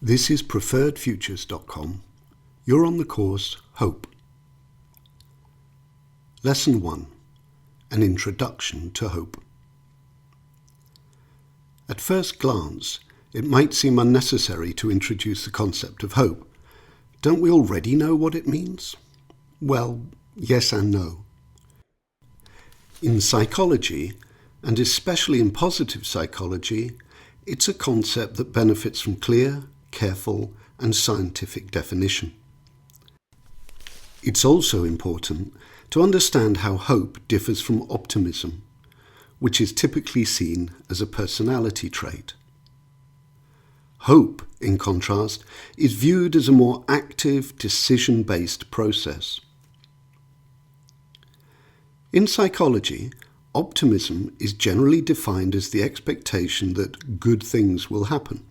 This is preferredfutures.com. You're on the course Hope. Lesson 1. An Introduction to Hope. At first glance, it might seem unnecessary to introduce the concept of hope. Don't we already know what it means? Well, yes and no. In psychology, and especially in positive psychology, it's a concept that benefits from clear, careful, and scientific definition. It's also important to understand how hope differs from optimism, which is typically seen as a personality trait. Hope, in contrast, is viewed as a more active, decision-based process. In psychology, optimism is generally defined as the expectation that good things will happen.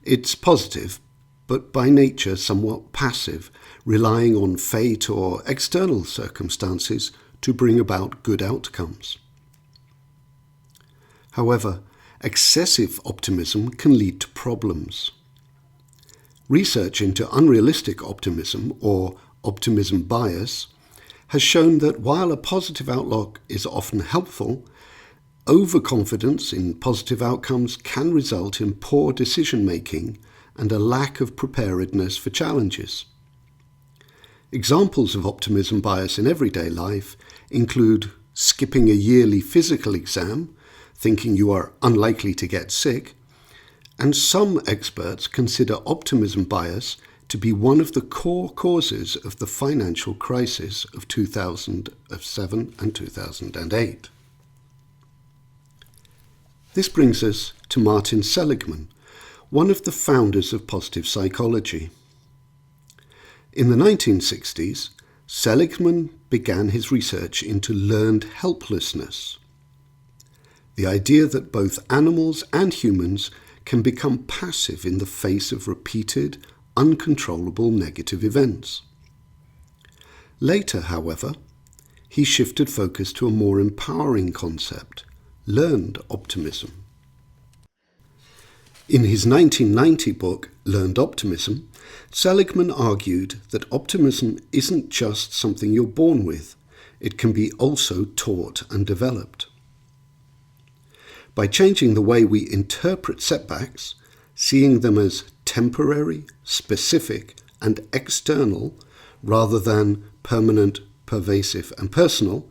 It's positive, but by nature somewhat passive, relying on fate or external circumstances to bring about good outcomes. However, excessive optimism can lead to problems. Research into unrealistic optimism, or optimism bias, has shown that while a positive outlook is often helpful, overconfidence in positive outcomes can result in poor decision-making and a lack of preparedness for challenges. Examples of optimism bias in everyday life include skipping a yearly physical exam, thinking you are unlikely to get sick, and some experts consider optimism bias to be one of the core causes of the financial crisis of 2007 and 2008. This brings us to Martin Seligman, one of the founders of positive psychology. In the 1960s, Seligman began his research into learned helplessness, the idea that both animals and humans can become passive in the face of repeated, uncontrollable negative events. Later, however, he shifted focus to a more empowering concept, learned optimism. In his 1990 book, Learned Optimism, Seligman argued that optimism isn't just something you're born with, it can be also taught and developed. By changing the way we interpret setbacks, seeing them as temporary, specific, and external, rather than permanent, pervasive, and personal,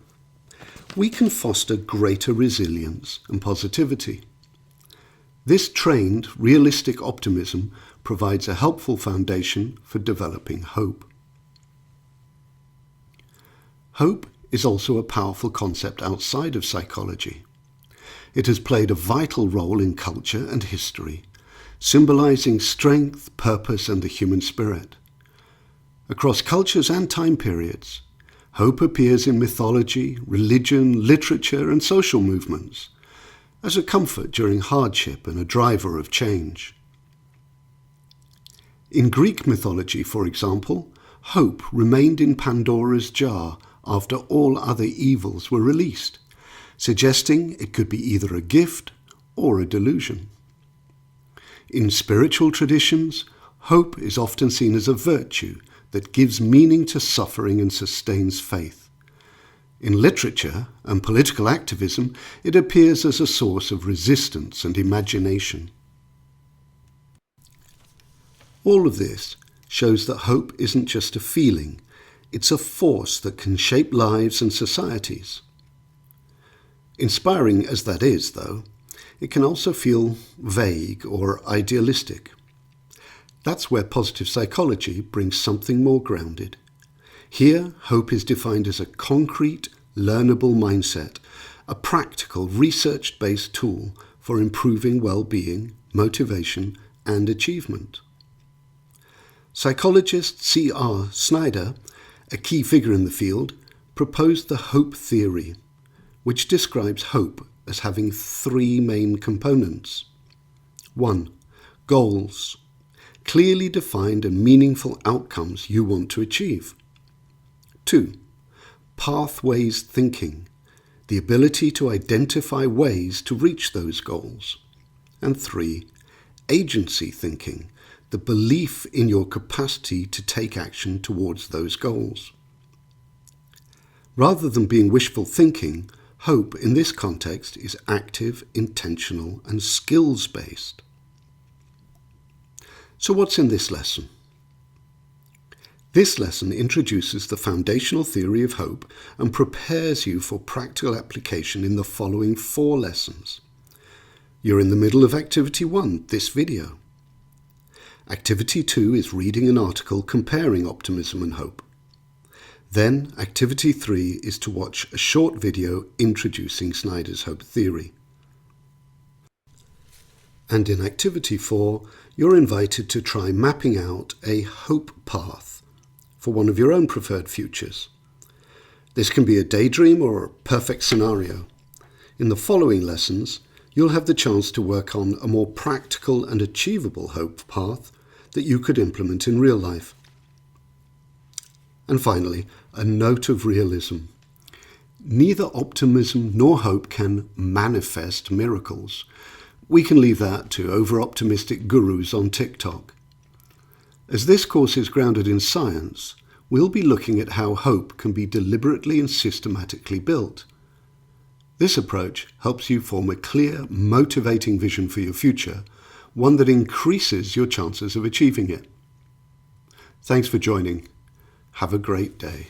we can foster greater resilience and positivity. This trained, realistic optimism provides a helpful foundation for developing hope. Hope is also a powerful concept outside of psychology. It has played a vital role in culture and history, symbolizing strength, purpose, and the human spirit. Across cultures and time periods, hope appears in mythology, religion, literature, and social movements, as a comfort during hardship and a driver of change. In Greek mythology, for example, hope remained in Pandora's jar after all other evils were released, suggesting it could be either a gift or a delusion. In spiritual traditions, hope is often seen as a virtue that gives meaning to suffering and sustains faith. In literature and political activism, it appears as a source of resistance and imagination. All of this shows that hope isn't just a feeling, it's a force that can shape lives and societies. Inspiring as that is, though, it can also feel vague or idealistic. That's where positive psychology brings something more grounded. Here, hope is defined as a concrete, learnable mindset, a practical, research-based tool for improving well-being, motivation, and achievement. Psychologist C.R. Snyder, a key figure in the field, proposed the hope theory, which describes hope as having three main components. 1. Goals. Clearly defined and meaningful outcomes you want to achieve. 2. Pathways thinking, the ability to identify ways to reach those goals. And 3. Agency thinking, the belief in your capacity to take action towards those goals. Rather than being wishful thinking, hope in this context is active, intentional, and skills-based. So what's in this lesson? This lesson introduces the foundational theory of hope and prepares you for practical application in the following 4 lessons. You're in the middle of Activity 1, this video. Activity 2 is reading an article comparing optimism and hope. Then Activity 3 is to watch a short video introducing Snyder's hope theory. And in Activity 4, you're invited to try mapping out a hope path for one of your own preferred futures. This can be a daydream or a perfect scenario. In the following lessons, you'll have the chance to work on a more practical and achievable hope path that you could implement in real life. And finally, a note of realism. Neither optimism nor hope can manifest miracles. We can leave that to over-optimistic gurus on TikTok. As this course is grounded in science, we'll be looking at how hope can be deliberately and systematically built. This approach helps you form a clear, motivating vision for your future, one that increases your chances of achieving it. Thanks for joining. Have a great day.